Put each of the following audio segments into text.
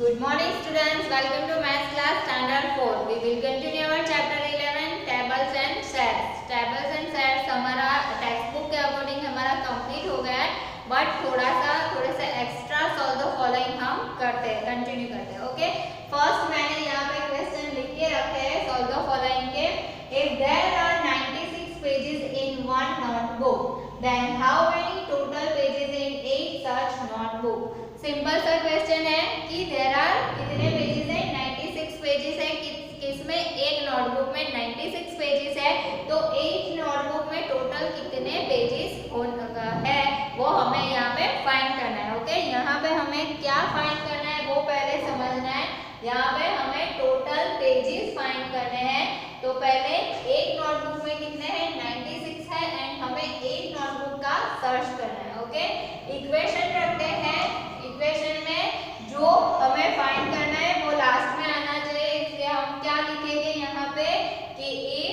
Good morning students, welcome to math class standard 4. We will continue our chapter 11 tables and sets. Tables and sets हमारा text book के according हमारा complete हो गया है, but थोड़े से एक्स्ट्रा सॉल्व द फॉलोइंग हम करते हैं, कंटिन्यू करते हैं. ओके, फर्स्ट मैंने यहाँ पे क्वेश्चन लिख के रखे हैं सॉल्व द फॉलोइंग के. If there are 96 pages in one notebook, then how many total pages in 8 such notebook. Simple सा क्वेश्चन है कि देयर आर कितने पेजेस है, 96 पेजेस है. किसमें, एक नोटबुक में 96 पेजेस है, तो एक नोटबुक में टोटल कितने पेजेस है वो हमें यहाँ पे फाइंड करना है. ओके, यहाँ पे हमें क्या फाइंड करना है वो पहले समझना है. यहाँ पे हमें टोटल पेजेस फाइंड करने हैं. तो पहले एक नोटबुक में कितने हैं, 96 है, एंड हमें एक नोटबुक का सर्च करना है. ओके, इक्वेशन रखते हैं. इक्वेशन में जो हमें फाइंड करना है वो लास्ट में आना चाहिए, इसलिए हम क्या लिखेंगे यहाँ पे कि if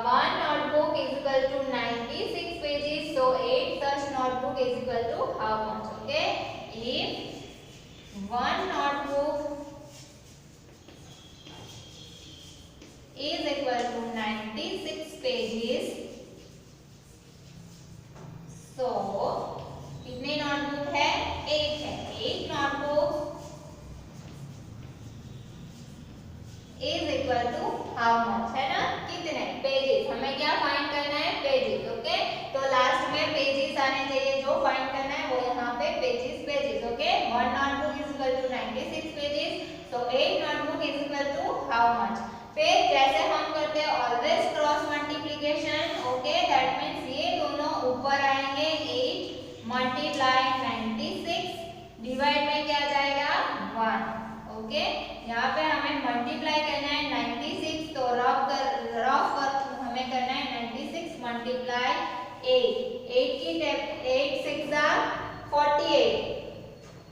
one notebook is equal to 96 pages, so 8 such notebook is equal to how much. Okay, if one notebook is equal to 96 pages, so कितने नोटबुक है, 8 है. एक notebook is equal to how much है ना, कितने pages. हमें क्या find करना है, पेजेस. ओके, तो लास्ट में पेजेस आने चाहिए, जो फाइंड करना है वो यहाँ पे pages. Okay, one notebook is equal to 96 pages, तो एक notebook is equal to how much. फिर जैसे हम करते हैं always cross multiplication. Okay, that means ये दोनों ऊपर आएंगे, 8 मल्टीप्लाई 96 डिवाइड में क्या जाएगा, 1. ओके, यहाँ पे हमें मल्टीप्लाई करना है 96, तो रफ हमें करना है 96 मल्टीप्लाई 8 की 8 6 48.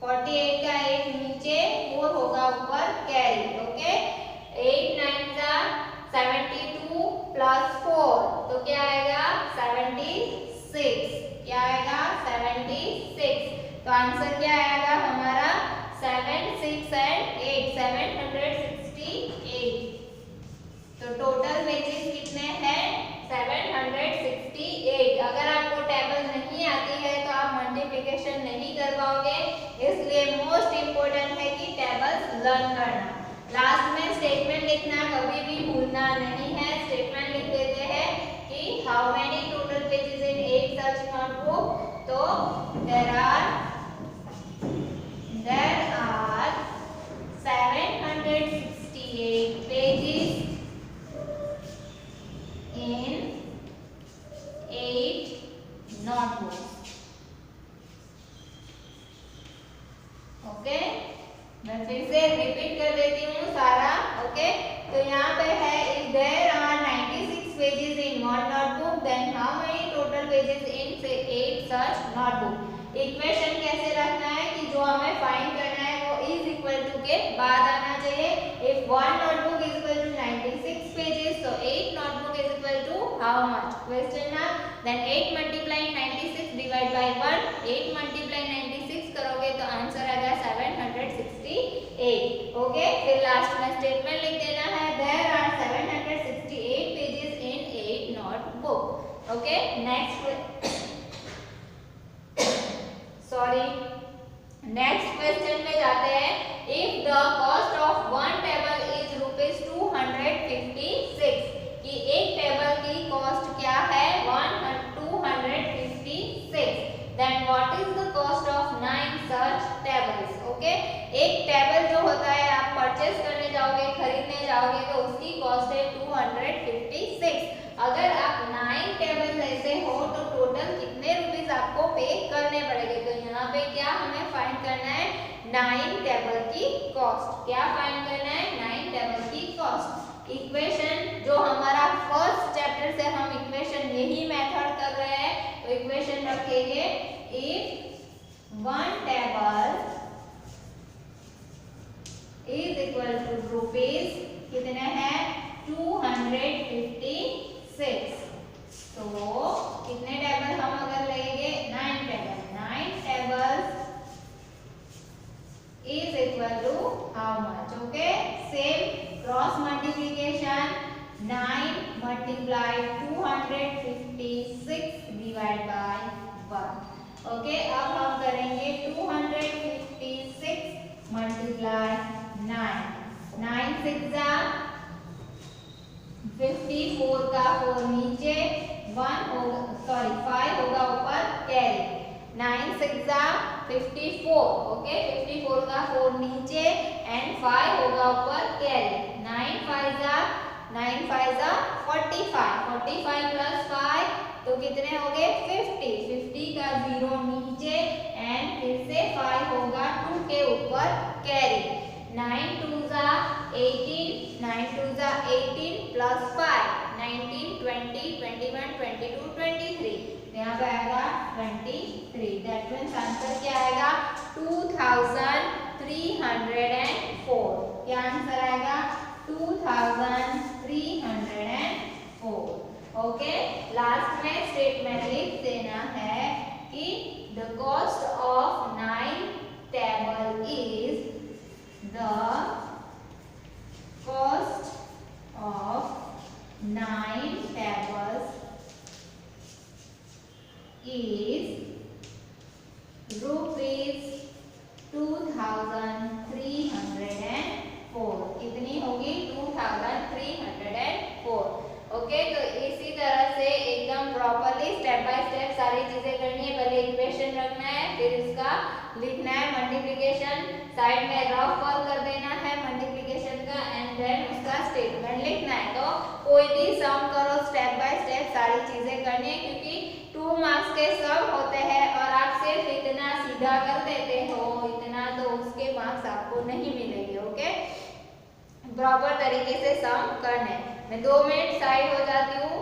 48 का 8 नीचे, 4 होगा ऊपर कैरी. ओके, 8 9 72 प्लस 4, तो क्या आएगा 76. क्या आएगा 76. तो आंसर क्या आएगा हमारा 7 6 एंड 8 768. तो टोटल पेजेस कितने हैं, 768. अगर आपको टेबल नहीं आती है तो आप मल्टीप्लिकेशन नहीं कर पाओगे, इसलिए मोस्ट इम्पोर्टेंट है कि टेबल्स लर्न करना. लास्ट में स्टेटमेंट लिखना कभी भी भूलना नहीं है. स्टेटमेंट लिख देते हैं कि how many total pages in 8 such notebook. तो there are 768 pages in 8 notebooks. Okay, मैं फिर से रिपीट कर देती हूँ सारा. ओके, तो यहाँ पे है if there are 96 pages in one notebook, then how many total pages in 8 such notebook. Equation कैसे रखना है कि जो हमें फाइंड करना है वो इज इक्वल टू के बाद आना चाहिए. If one notebook is equal to 96 pages, तो 8 notebook is equal to how much. Question ना, then 8 multiply 96 divide by 1. 8 multiply 96 करोगे तो आंसर आएगा 768. ओके, फिर लास्ट में स्टेटमेंट लिख देना है there are 768 pages in 8 notebook. Okay, next question में जाते हैं. If the cost of one table is ₹256, कि एक टेबल की कॉस्ट क्या है, 256, then what is the cost of 9 such tables. Okay, एक टेबल जो होता है आप परचेस करने जाओगे, खरीदने जाओगे, तो उसकी कॉस्ट है 256. अगर आप 9 टेबल ऐसे हो तो टोटल कितने रुपीस आपको पे करने पड़ेंगे. तो यहाँ पे क्या हमें फाइंड करना है, 9 टेबल की कॉस्ट. क्या फाइंड करना है, 9 टेबल की कॉस्ट. इक्वेशन जो हमारा फर्स्ट चैप्टर से हम इक्वेशन यही मेथड कर रहे हैं, तो इक्वेशन रखेंगे if one table is equal to rupees कितने हैं, 256. तो कितने टेबल हम अगर लेंगे, 9 table. 9 tables is equal to how much. Okay, same cross multiplication. 9 multiplied 256 divided by 1. Okay, अब हम करेंगे 256 मल्टीप्लाई 9. 9 6 54 का 4 नीचे, 5 होगा ऊपर, कैरी. 9 6 54. ओके, 54 का 4 नीचे एंड 5 होगा ऊपर, कैरी. 9 5 45. 45 प्लस 5 तो कितने हो गए 50. 50 का 0 नीचे एंड फिर से 5 होगा 2 के ऊपर, कैरी. 9 2 18. 9 2 18 प्लस 5 19 20 21 22 23. यहाँ पे आएगा 23. दैट मीन्स आंसर क्या आएगा 2304. क्या आंसर आएगा 2304. ओके, लास्ट में स्टेटमेंट लिख देना है कि the cost of 9 table is the cost of 9 tables is ₹2304. कितनी होगी 2304. ओके, तो इसी तरह से एकदम प्रॉपरली स्टेप बाय स्टेप सारी चीजें करनी है. पहले इक्वेशन रखना है, फिर इसका लिखना है मल्टीप्लिकेशन, साइड में रफ वर्क कर देना है मल्टीप्लिकेशन का एंड देन उसका स्टेटमेंट लिखना है. तो कोई भी सम करो स्टेप बाय स्टेप सारी चीजें करनी है, क्योंकि 2 मार्क्स के सम होते हैं और आप सिर्फ इतना सीधा कर देते हो इतना, तो उसके मार्क्स आपको नहीं मिलेंगे. ओके, प्रॉपर तरीके से सम करने. मैं 2 मिनट साइड हो जाती हूँ.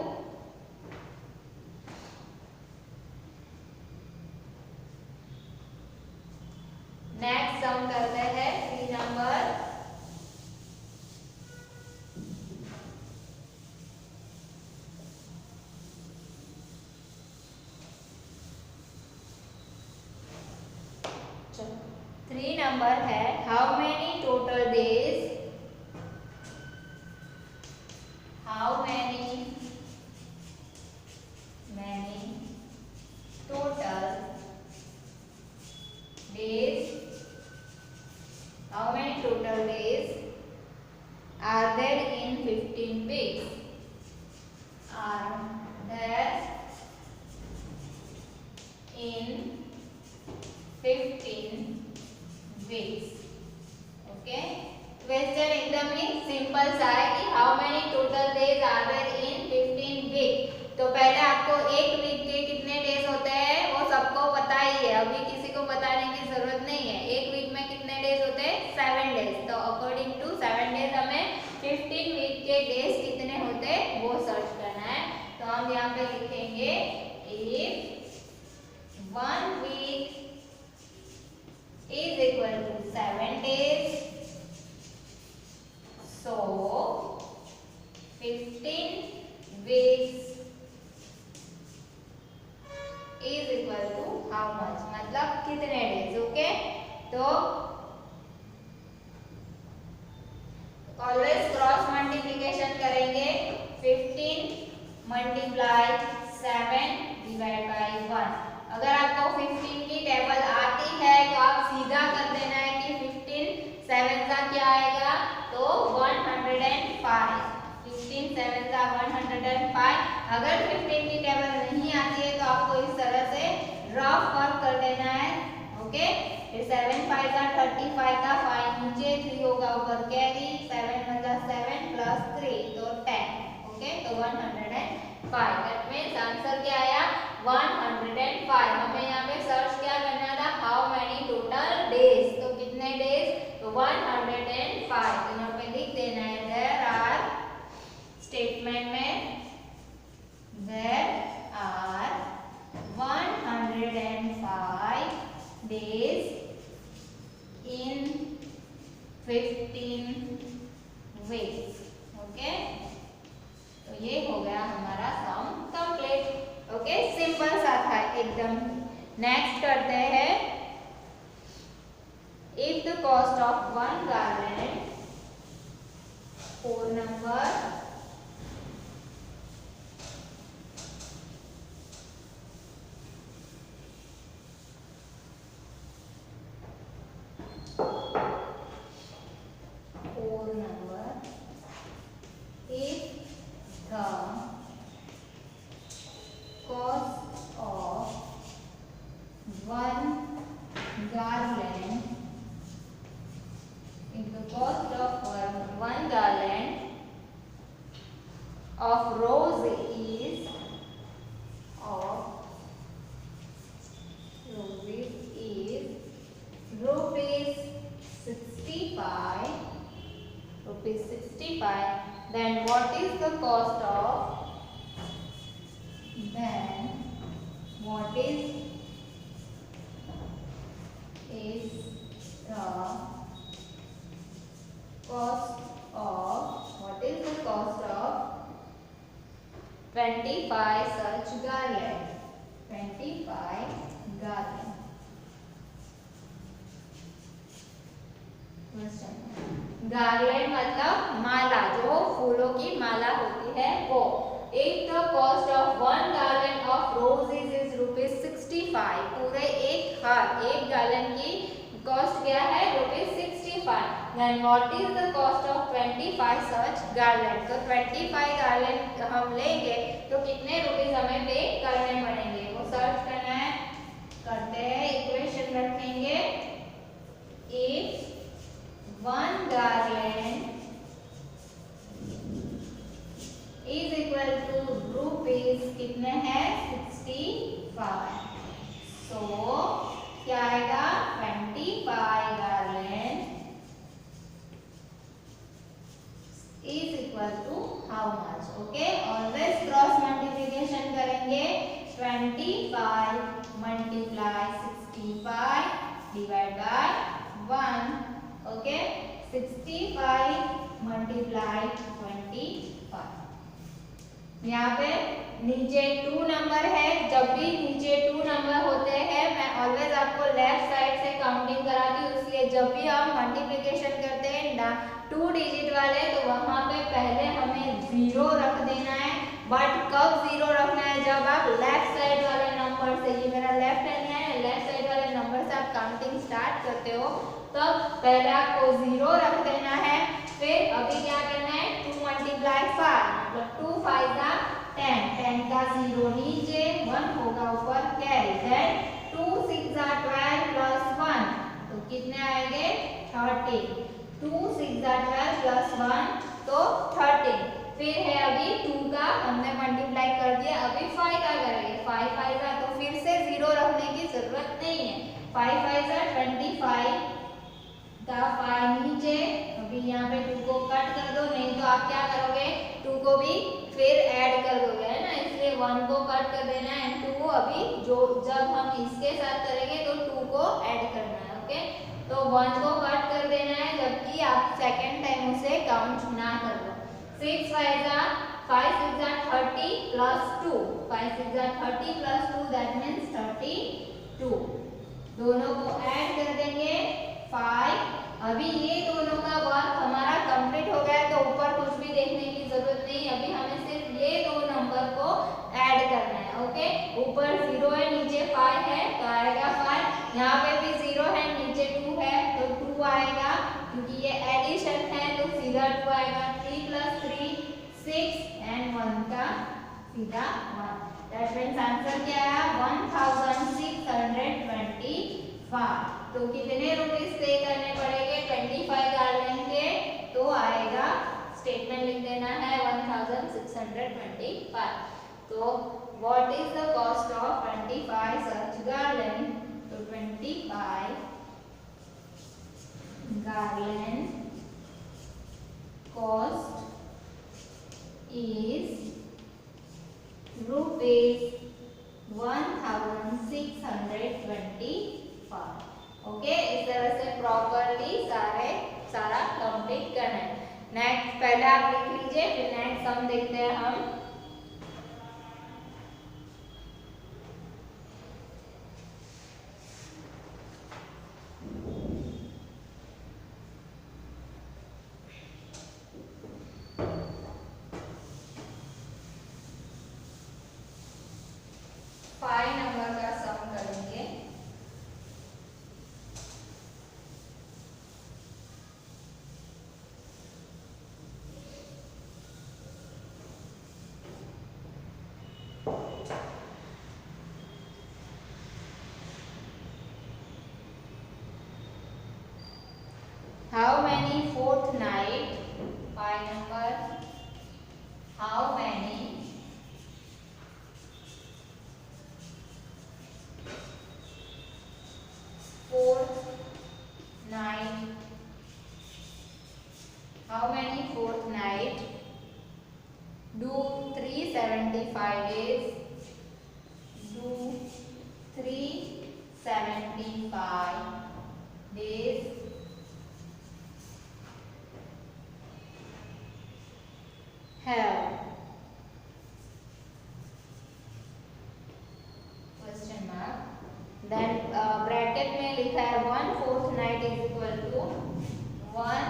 नेक्स्ट सम करते हैं 3 नंबर. चलो 3 नंबर है, how many total days, how many total days are there in 15 weeks? Are there in 15 weeks? Okay, question एकदम ही सिंपल सा है कि how many total days are there in 15 week. तो पहले आपको एक वीक के कितने डेज होते हैं वो सबको पता ही है, अभी किसी को बताने की जरूरत नहीं है. एक वीक में कितने डेज होते हैं 7 डेज. तो अकॉर्डिंग टू 7 डेज हमें 15 वीक के डेज कितने होते हैं वो सर्च करना है. तो हम यहाँ पे लिखेंगे if 1 week is equal to 7 days, so 15 weeks is equal to how much, मतलब कितने डेज. ओके, तो ऑलवेज क्रॉस मल्टीप्लिकेशन करेंगे. 15 मल्टीप्लाई 7 डिवाइड बाय 1. अगर आपको 15 की टेबल आती है तो आप सीधा कर देना है कि 15 7 का क्या आएगा तो 105. 15 7 का 105. अगर 15 की टेबल नहीं आती है तो आपको इस तरह से रफ वर्क कर देना है. ओके, फिर 7 5 का 35 का 5 नीचे, 3 होगा ऊपर, कैरी. 7 7 प्लस 3 तो 10. ओके, तो 105. दैट मींस आंसर क्या आया 105. हमें यहाँ पे सर्च क्या करना था हाउ मेनी टोटल डेज. तो कितने डेज तो 105. तो यहाँ पे लिख देना है देयर आर, स्टेटमेंट में there are 105 days in 15 weeks. Okay, तो ये हो गया हमारा सम कंप्लीट. ओके, सिंपल सा था एकदम. नेक्स्ट करते हैं, if the cost of 1 garland number if the cost of one garland of rose is rupees 65, then what is the cost of what is the cost of 25 such garland? 25 garland. Garland मतलब माला, जो फूलों की माला होती है वो. If the cost of one garland of roses is rupees 65, पूरे एक garland की कॉस्ट क्या है? Rupees 65. Then what is the cost of 25 such garland? तो 25 गार्लैंड हम लेंगे तो कितने रुपीज हमें पे करने पड़ेंगे, वो सर्च करना है. करते हैं, इक्वेशन रखेंगे. If one garland is equal to rupees कितने हैं? 65. So क्या आएगा? 25 garland is equal to how much? Okay, always cross multiplication करेंगे. 25 multiply 65 divide by 1. Okay, 65 multiply 25. यहाँ पे नीचे 2 नंबर है. जब भी नीचे 2 नंबर होते हैं मैं ऑलवेज आपको लेफ्ट साइड से काउंटिंग कराती हूँ, इसलिए जब भी हम मल्टीप्लिकेशन करते हैं 2 डिजिट वाले तो वहाँ पे पहले हमें 0 रख देना है. बट कब 0 रखना है? जब आप लेफ्ट साइड वाले नंबर से, ये मेरा लेफ्ट हैंड है, लेफ्ट साइड वाले नंबर से आप काउंटिंग स्टार्ट करते हो तब पहले आपको 0 रख देना है. फिर अभी क्या करना है? 2 multiply 5 मतलब 2 5 का 10, 10 का 0 नीचे, 1 होगा ऊपर कैरी. देन 2 6 का 12 प्लस 1 तो कितने आएंगे? 13. 2 6 का 12 प्लस 1 तो 13. फिर है अभी 2 का हमने मल्टीप्लाई कर दिया, अभी 5 का करेंगे. 5 5 का तो फिर से 0 रखने की जरूरत नहीं है. 5 5 का 25 का 5 नीचे. अभी यहाँ पे 2 को कट कर दो, नहीं तो आप क्या करोगे? 2 को भी फिर ऐड कर दोगे, है ना, इसलिए 1 को कट कर देना है. 2 अभी जो जब हम इसके साथ करेंगे तो 2 को ऐड करना है. ओके, तो 1 को कट कर देना है जबकि आप सेकेंड टाइम उसे काउंट ना कर दो. 6 5 का 5 6 का 30 प्लस 2, 5 6 का 30 प्लस 2 दैट मीन्स 32. दोनों को ऐड कर देंगे 5. अभी ये दोनों का वर्क हमारा कंप्लीट हो गया है तो ऊपर कुछ भी देखने की जरूरत नहीं. अभी हमें सिर्फ ये 2 नंबर को ऐड करना है. ओके, ऊपर 0 है, नीचे 5 है तो आएगा 5. यहाँ पे भी 0 है, नीचे 2 है तो 2 आएगा, क्योंकि ये एडिशन है तो सीधा 2 आएगा. 3 प्लस 3 6 एंड 1 का सीधा 1. दैट मीन्स आंसर क्या आया? 1625. तो कितने रुपीस पे करने पड़ेंगे 25 गार्लैंड के? तो आएगा, स्टेटमेंट लिख देना है 1625. तो what is the cost of 25 such garland? तो 25 garland cost is rupees 1625. Okay, इस तरह से प्रॉपरली सारा कंप्लीट करना है. नेक्स्ट पहले आप लिख लीजिए, फिर नेक्स्ट सम देखते हैं हम. many fortnight, 5 number, how many fortnight do 375 days, do 375 days have, question mark, then bracket में लिखा है 1 fortnight is equal to 1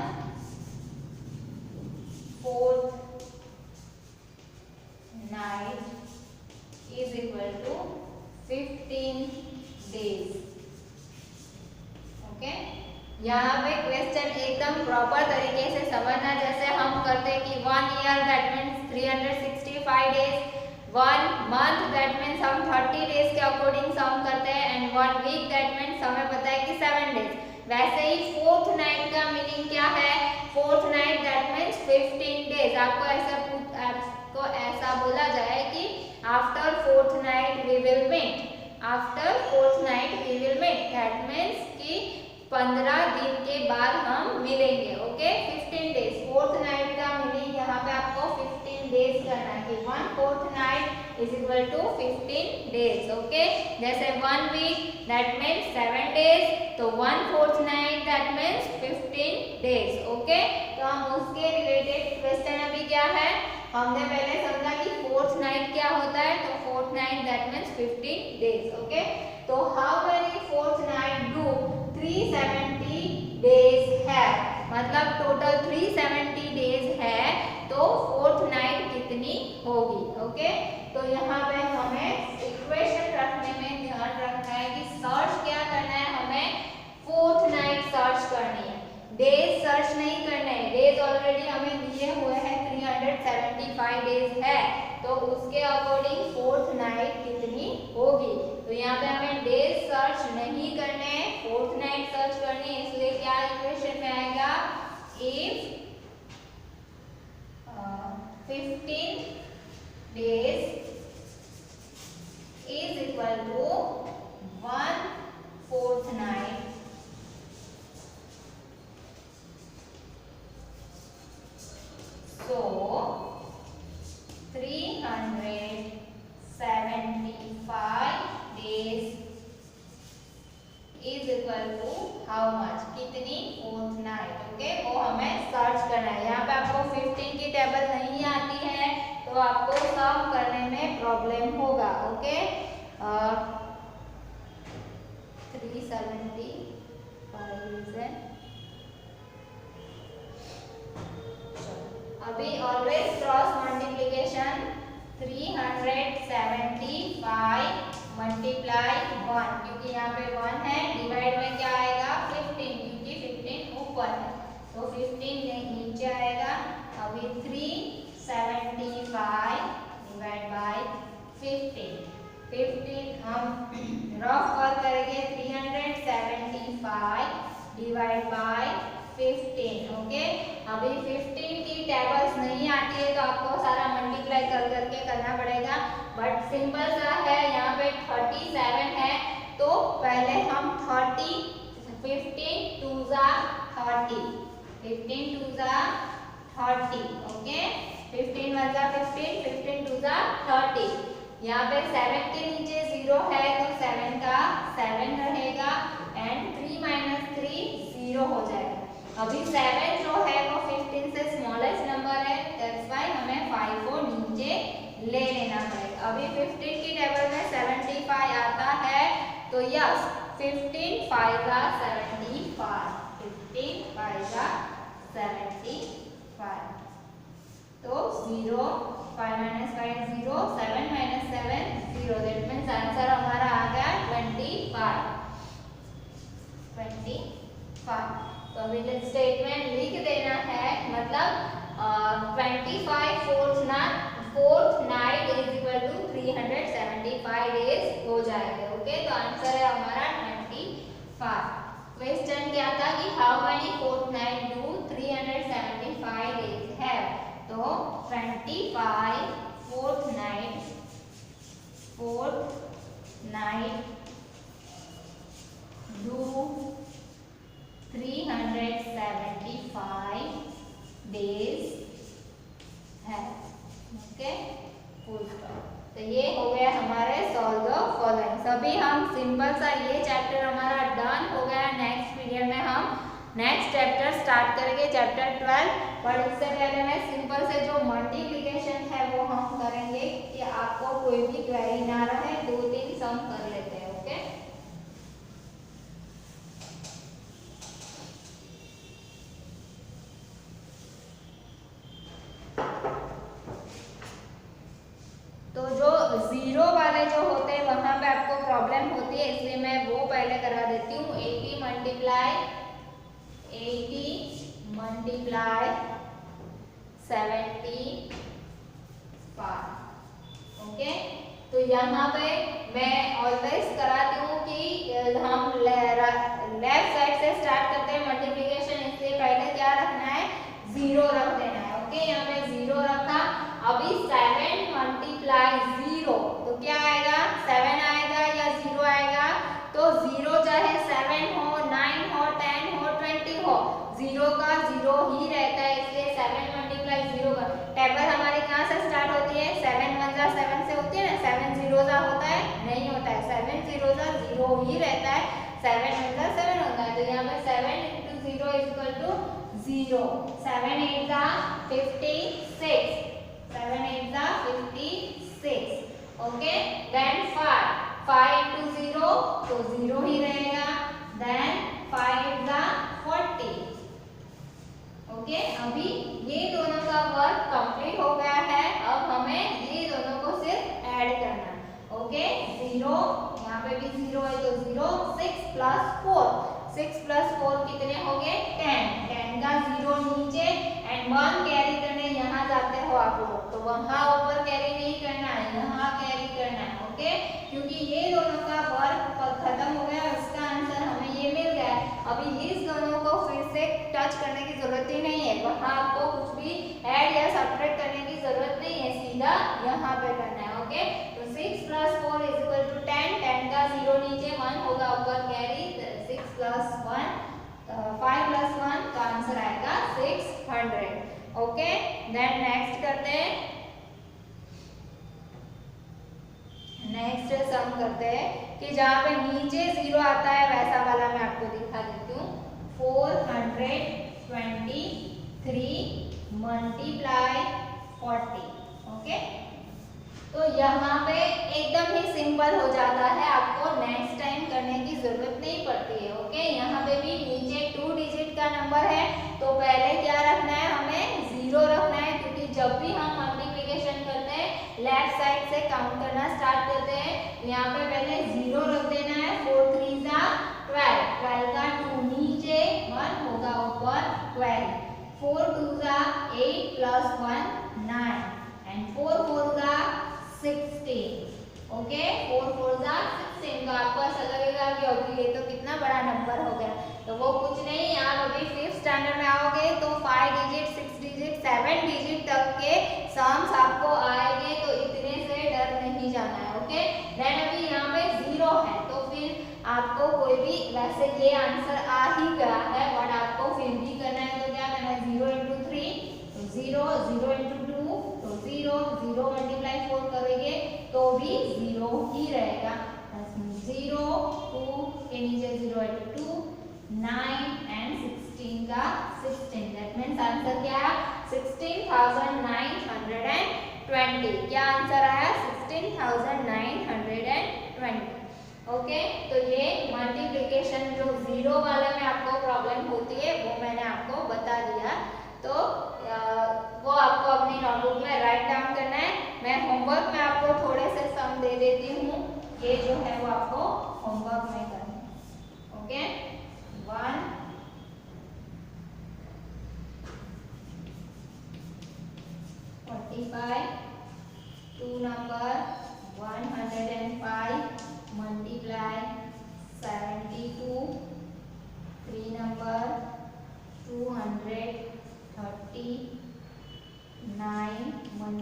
fortnight is equal to 15 days. Okay, यहाँ पे क्वेश्चन एकदम प्रॉपर तरीके से समझना, जैसे हम करते कि 1 year that means 365 days, 1 month that means हम 30 डेज के अकॉर्डिंग सम करते हैं, एंड 1 week दैट मीन्स हमें पता है कि 7 डेज। वैसे ही फोर्थ नाइट का मीनिंग क्या है? Fortnight that means 15 days. आपको ऐसा बोला जाए कि after fortnight we will meet, after fortnight we will meet, that means कि 15 दिन के बाद हम मिलेंगे। Okay, 15 days. फोर्थ नाइट का मीनिंग यहाँ पे आपको 15 डेज करना है कि 1 fortnight is equal to 15 days. Okay, जैसे 1 week that means 7 days, तो 1 fortnight that means 15 days. Okay, तो हम उसके रिलेटेड क्वेश्चन अभी क्या है, हमने पहले समझा कि फोर्थ नाइट क्या होता है, तो fourth night that means 15 days. Okay, तो how many fortnight do 370 days have, मतलब टोटल 370 डेज है, तो फोर्थ नाइट कितनी होगी। ओके, तो यहाँ पे हमें इक्वेशन रखने में ध्यान रखना है कि सर्च क्या करना है, हमें फोर्थ नाइट सर्च करनी है, डेज सर्च नहीं करना है। डेज ऑलरेडी हमें दिए हुए हैं 375 डेज है, तो उसके अकॉर्डिंग फोर्थ नाइट कितनी होगी। तो यहाँ पे हमें डेज सर्च नहीं करने हैं, फोर्थ नाइट सर्च करनी है, इसलिए क्या इक्वेशन में आएगा, if 15 days is equal to 1 fortnight, so 375 days is equal to how much, कितनी fortnight। ओके, वो हमें सर्च करना है। यहाँ पे आपको 15 की टेबल नहीं आती है, तो आपको सम करने में प्रॉब्लम होगा। ओके, 375 अभी ऑलवेज क्रॉस मल्टीप्लिकेशन, 375 मल्टीप्लाई 1, क्योंकि यहाँ पे 1 है, डिवाइड में क्या आएगा 15, क्योंकि 15 ऊपर है, तो 15 नीचे आएगा। अभी 375 डिवाइड बाय 15 हम रफ कर करेंगे, 375 डिवाइड बाय 15। ओके, अभी 15 की टेबल्स नहीं आती है, तो आपको सारा मल्टीप्लाई कर करके करना पड़ेगा, बट सिंपल सा है। यहाँ पे 37 है, तो पहले हम 30, 15 2 जा 30, 15 2 जा 30। ओके, 15 1 जा 15, 15 2 जा 30। यहाँ पे 7 के नीचे 0 है, तो 7 का 7 रहेगा, एंड 3 माइनस 3 0 हो जाएगा। अभी 7 जो है वो 15 से स्मॉलेस्ट नंबर है, दैट्स व्हाई हमें 5 को नीचे ले लेना पड़ेगा। अभी 15 की टेबल में 75 आता है, तो यस 15 5 का 75, 15 5 का 75, तो 0 5 minus 5 0, 7 minus 7 0, that means answer हमारा आ गया 25। तो अभी स्टेटमेंट लिख देना है, मतलब 25 fortnight is equal to 375 days हो जाएगा। ओके, तो आंसर है हमारा 25। क्वेश्चन क्या था कि how many fourth night do 25 fourth night do 375 days है। Okay, full stop. तो ये हो गया हमारे सॉल्व द फॉलोइंग। सभी हम सिंपल सा ये चैप्टर हमारा डन हो गया। नेक्स्ट पीरियड में हम नेक्स्ट चैप्टर स्टार्ट करेंगे, चैप्टर 12। पर इससे पहले मैं सिंपल से जो मल्टीप्लिकेशन है वो हम करेंगे कि आपको कोई भी क्वेरी ना रहे, 2-3 सम कर लेते हैं। ओके, तो जो जीरो वाले जो होते हैं वहां पे आपको प्रॉब्लम होती है, इसलिए मैं वो पहले करा देती हूँ। 80 मल्टीप्लाई 75। ओके, तो यहाँ पे मैं ऑलवेज कराती हूँ कि हम लेफ्ट साइड से स्टार्ट करते हैं मल्टीप्लिकेशन, इसलिए पहले क्या रखना है, 0 रख देना है। ओके, यहाँ पे 0 रखा। अभी 7 मल्टीप्लाई 0 तो क्या आएगा, 7 आएगा या 0 आएगा। तो 0 चाहे 7 हो, 9 हो, 10 हो, 20 हो, 0 का 0 ही रहता है, इसलिए 7 मल्टीप्लाई 0 का टेबल हमारी कहाँ से स्टार्ट होती है, 7 1 जा 7 से होती है ना। 7 0 जा होता है, नहीं होता है। 7 0 जा 0 ही रहता है, 7 1 जा 7 होता है। तो यहाँ पे 7 × 0 = 0। 7 8 जा 56, 7 8 जा 56। ओके, देन 5 × 0 तो 0 ही रहेगा। देन 5 8 जा 40। ओके, अभी ये दोनों का वर्क कंप्लीट हो गया है। अब हमें ये दोनों को सिर्फ ऐड करना है। ओके, 0 यहाँ पे भी 0 है तो 0, 6 + 4, 6 + 4 कितने हो गए, 10। 10 का 0 नीचे एंड 1 कैरी करने यहाँ जाते हो आप लोग, तो वहाँ ऊपर कैरी नहीं करना है, यहाँ कैरी करना है। ओके, क्योंकि ये दोनों का वर्क खत्म हो गया, उसका आंसर हमें ये मिल गया। अभी इस दोनों को फिर से टच करने की जरूरत ही नहीं है, वहाँ आपको कुछ भी ऐड या सब्ट्रैक्ट करने की जरूरत नहीं है, सीधा यहाँ पे करना है। ओके, तो 6 + 4 = 10, 10 का 0 नीचे, 1 होगा ऊपर कैरी, 6 + 1 5 + 1 का आंसर आएगा 600। ओके, देन नेक्स्ट करते हैं, नेक्स्ट सम करते हैं कि जहाँ पे नीचे 0 आता है वैसा वाला मैं आपको दिखा देती हूँ। 423 मल्टीप्लाई 40। ओके, तो यहाँ पे एकदम ही सिंपल हो जाता है, आपको नेक्स्ट टाइम करने की जरूरत नहीं पड़ती है। ओके, यहाँ पे भी नीचे 2 डिजिट का नंबर है, तो पहले क्या रखना है, हमें 0 रखना है, क्योंकि जब भी हम मल्टीप्लिकेशन करते हैं लेफ्ट साइड से काउंट करना स्टार्ट करते हैं। यहाँ पे पहले 0 रख देना है। 4 3 जा 12, 12 का 2 नीचे, 1 होगा ऊपर 12। 4 2 जा 8 + 1 9 एंड 4 4 जा 16। ओके, 4 4 जा 16। तो आपको ऐसा लगेगा कि अभी ये तो कितना बड़ा नंबर हो गया, तो वो कुछ नहीं। आप अभी 5th स्टैंडर्ड में आओगे तो 5 डिजिट 6 डिजिट 7 डिजिट तक के सम्स आपको आएंगे, तो इतने से डर नहीं जाना है। ओके, देन अभी यहाँ पे 0 है, तो फिर आपको कोई भी, वैसे ये आंसर आ ही गया है बट आपको फिर भी करना है, तो क्या करना है, 0 × 3 तो 0, 0 × 2 तो 0, 0 मल्टीप्लाई 4 करेंगे तो भी 0 ही रहेगा। 0 2 के नीचे 0 × 2 9 एंड 16 का 16, दैट मीन्स आंसर क्या है, 16,920। क्या आंसर आया, 16,920। ओके, तो ये मल्टीप्लिकेशन जो 0 वाले में आपको प्रॉब्लम होती है वो मैंने आपको बता दिया, तो वो आपको अपनी नोटबुक में राइट डाउन करना है। मैं होमवर्क में आपको थोड़े से सम दे देती हूँ, ये जो है वो आपको होमवर्क में करना है। Okay, 1 45, 2 number 105 multiply 72, 3 number 239 multiply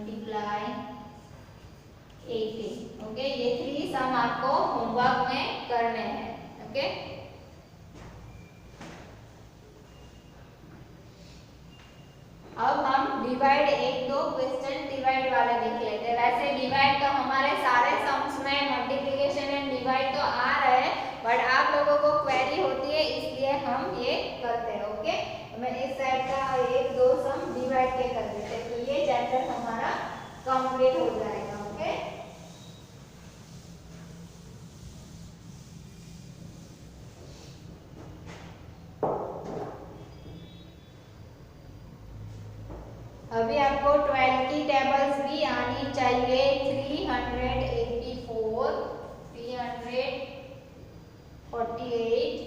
divide के कर देते हैं, तो ये चैप्टर हमारा कंप्लीट हो जाएगा। ओके, अभी आपको 12 की टेबल्स भी आनी चाहिए। 384, 348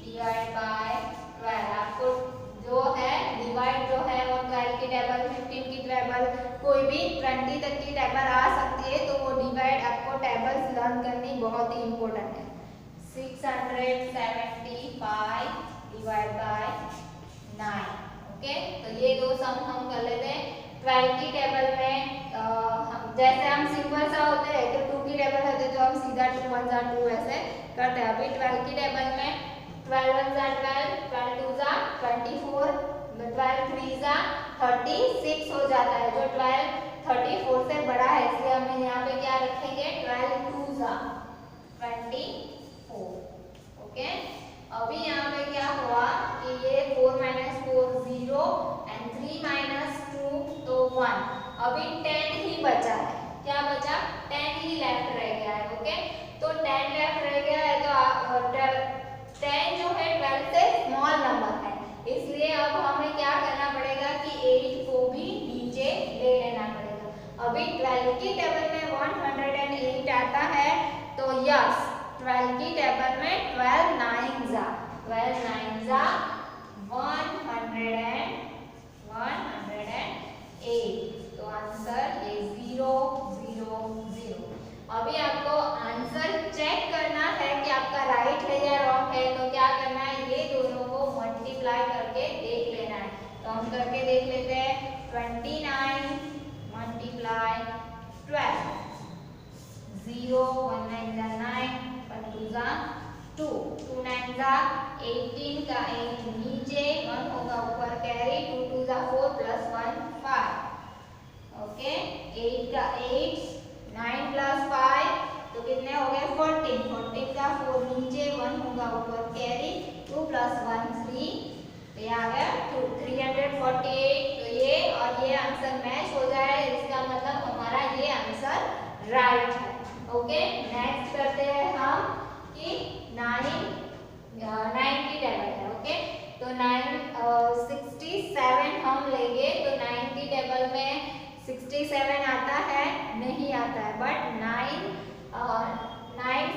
डिवाइड बाय 12। आपको जो है डिवाइड जो है वो 12 की टेबल, 15 की टेबल, कोई भी 20 तक की टेबल आ सकती है, तो वो डिवाइड आपको टेबल्स लर्न करनी बहुत ही इम्पोर्टेंट है। 675 डिवाइड बाय 9। ओके, तो ये दो सम हम कर लेते हैं। 12 की टेबल में जैसे हम सिंपल सा होते हैं तो 2 की टेबल होते हैं तो हम सीधा 2 1 2 ऐसे करते हैं। अभी 12 की टेबल में 12 1 12, 12 2 24, 12 3 36 हो जाता है, जो 12 34 से बड़ा है, इसलिए हम यहाँ पे क्या रखेंगे, 12 2 24। ओके, अभी यहाँ पे क्या हुआ कि ये 4 - 4 0 एंड 3 - 2 तो 1। अभी 10 ही बचा है, क्या बचा, 10 ही लेफ्ट रह गया है। ओके, तो 10 लेफ्ट रह गया है, तो 10 जो है 12 से स्मॉल नंबर है, इसलिए अब हमें क्या करना पड़ेगा कि 8 को भी नीचे ले लेना पड़ेगा। अभी 12 की टेबल में 108 आता है, तो यस 12 की टेबल में 12 9 108, तो आंसर ये 0 0 0। अभी आपको आंसर चेक करना है कि आपका राइट है या रॉन्ग है, तो क्या करना है, ये दोनों को मल्टीप्लाई करके देख लेना है। तो हम करके देख लेते हैं। 29 मल्टीप्लाई 12, 0 1 9 9, 1 2 2, 2 9 18 का 8 नीचे, 1 होगा ऊपर कैरी, 2 2 4 प्लस 1 5। ओके, 8 का 8, 9 प्लस 5 तो कितने हो गए, 14, 14 का 4 नीचे, 1 होगा ऊपर कैरी, 2 प्लस 1 3, तो ये आ गया 348। तो ये और ये आंसर मैच हो जाए, इसका मतलब हमारा ये आंसर राइट है। ओके, नेक्स्ट करते हैं हम कि 9 की टेबल है। ओके, तो 67 हम लेंगे, तो 9 की टेबल में 67 आता है, नहीं आता है, बट 9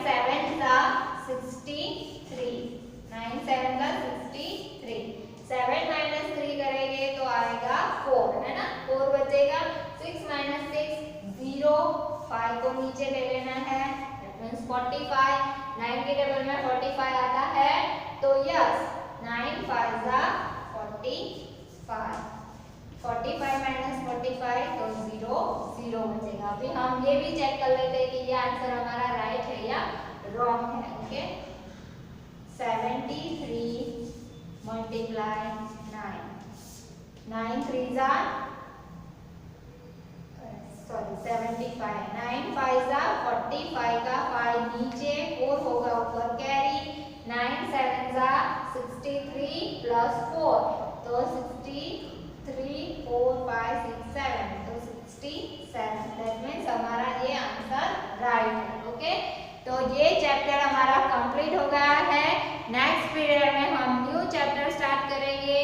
7 का 63, 9 7 का 63, 7 - 3 करेंगे तो आएगा 4, है ना, 4 बचेगा। 6 - 6 0, 5 को नीचे ले लेना है, दैट मींस 45। 9 की टेबल में 45 आता है, तो यस 9 5 45, 45 - 45 तो 0 0 बचेगा। अभी हम ये भी चेक कर लेते हैं कि ये आंसर हमारा राइट है या रॉन्ग है। ओके, 73 मल्टीप्लाई 9, 9 3 75, 9 5 45 का 5 नीचे, 4 होगा ऊपर कैरी, 9 7 63 प्लस 4, तो 63 4 5 6 7, तो 67, दैट मींस हमारा ये आंसर राइट है। ओके, तो ये चैप्टर हमारा कंप्लीट हो गया है। नेक्स्ट पीरियड में हम न्यू चैप्टर स्टार्ट करेंगे।